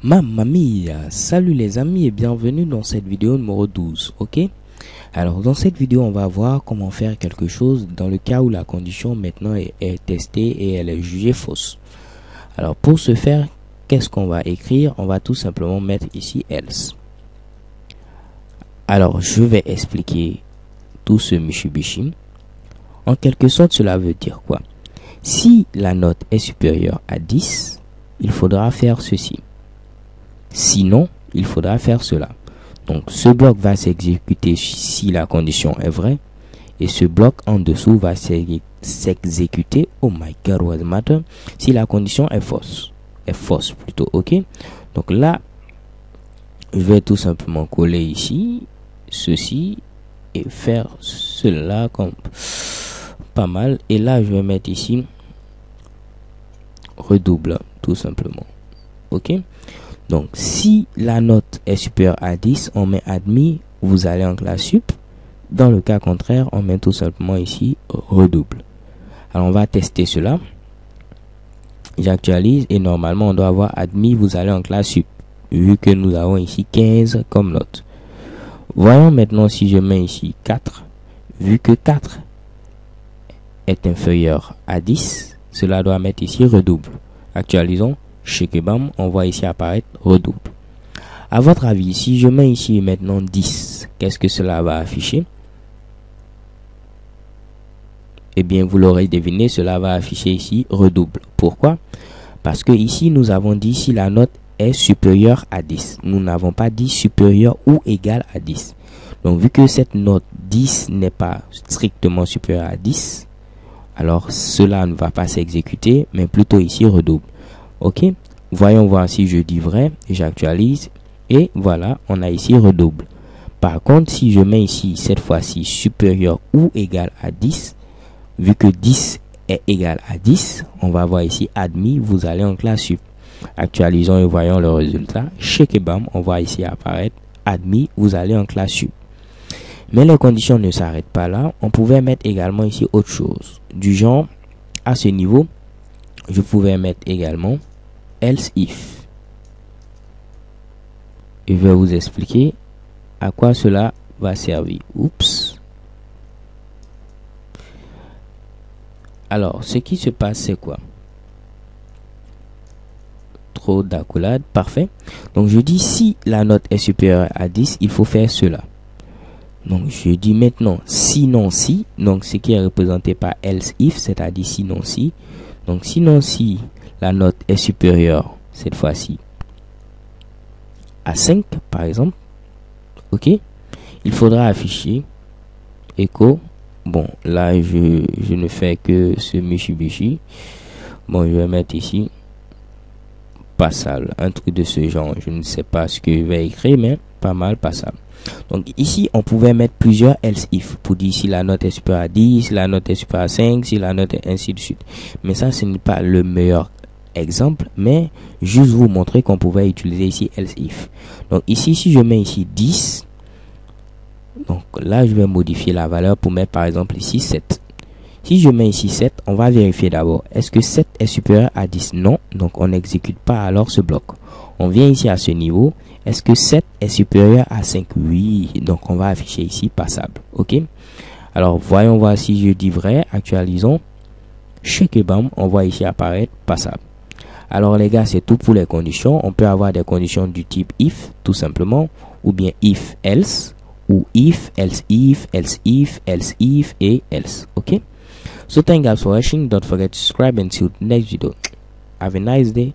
Mamma mia! Salut les amis et bienvenue dans cette vidéo numéro 12, ok? Alors dans cette vidéo on va voir comment faire quelque chose dans le cas où la condition maintenant est testée et elle est jugée fausse. Alors pour ce faire, qu'est-ce qu'on va écrire? On va tout simplement mettre ici else. Alors je vais expliquer tout ce Mitsubishi. En quelque sorte cela veut dire quoi? Si la note est supérieure à 10, il faudra faire ceci. Sinon, il faudra faire cela. Donc, ce bloc va s'exécuter si la condition est vraie. Et ce bloc en dessous va s'exécuter, oh my god, what matter, si la condition est fausse. Est fausse plutôt, ok? Donc là, je vais tout simplement coller ici, ceci, et faire cela comme pas mal. Et là, je vais mettre ici, redouble, tout simplement. Ok? Donc, si la note est supérieure à 10, on met admis, vous allez en classe sup. Dans le cas contraire, on met tout simplement ici redouble. Alors, on va tester cela. J'actualise et normalement, on doit avoir admis, vous allez en classe sup. Vu que nous avons ici 15 comme note. Voyons maintenant si je mets ici 4. Vu que 4 est inférieur à 10, cela doit mettre ici redouble. Actualisons. Chez Kebam, on voit ici apparaître redouble. À votre avis, si je mets ici maintenant 10, qu'est-ce que cela va afficher? Eh bien, vous l'aurez deviné, cela va afficher ici redouble. Pourquoi? Parce que ici, nous avons dit si la note est supérieure à 10. Nous n'avons pas dit supérieure ou égale à 10. Donc, vu que cette note 10 n'est pas strictement supérieure à 10, alors cela ne va pas s'exécuter, mais plutôt ici redouble. Ok, voyons voir si je dis vrai, j'actualise et voilà, on a ici redouble. Par contre, si je mets ici cette fois-ci supérieur ou égal à 10, vu que 10 est égal à 10, on va voir ici admis, vous allez en classe sup. Actualisons et voyons le résultat. Chez Kebam, on voit ici apparaître admis, vous allez en classe sup. Mais les conditions ne s'arrêtent pas là. On pouvait mettre également ici autre chose. Du genre, à ce niveau, je pouvais mettre également else if. Je vais vous expliquer à quoi cela va servir. Oups. Alors, ce qui se passe, c'est quoi? Trop d'accolade, parfait. Donc, je dis si la note est supérieure à 10, il faut faire cela. Donc, je dis maintenant sinon si, donc ce qui est représenté par else if, c'est-à-dire sinon si. Donc, sinon si la note est supérieure, cette fois-ci, à 5, par exemple, ok, il faudra afficher echo. Bon, là, je ne fais que ce Mitsubishi. Bon, je vais mettre ici passable, un truc de ce genre. Je ne sais pas ce que je vais écrire, mais pas mal passable. Donc ici, on pouvait mettre plusieurs else if pour dire si la note est supérieure à 10, si la note est supérieure à 5, si la note est ainsi de suite. Mais ça, ce n'est pas le meilleur exemple, mais juste vous montrer qu'on pouvait utiliser ici else if. Donc ici, si je mets ici 10, donc là, je vais modifier la valeur pour mettre par exemple ici 7. Si je mets ici 7, on va vérifier d'abord. Est-ce que 7 est supérieur à 10? Non. Donc on n'exécute pas alors ce bloc. On vient ici à ce niveau. Est-ce que 7 est supérieur à 5? Oui. Donc on va afficher ici passable. Ok. Alors voyons voir si je dis vrai. Actualisons. Chez Kebam, on voit ici apparaître passable. Alors les gars, c'est tout pour les conditions. On peut avoir des conditions du type if, tout simplement. Ou bien if, else. Ou if, else if, else if, else if et else. Ok. So thank you guys for watching. Don't forget to subscribe and see you next video. Have a nice day.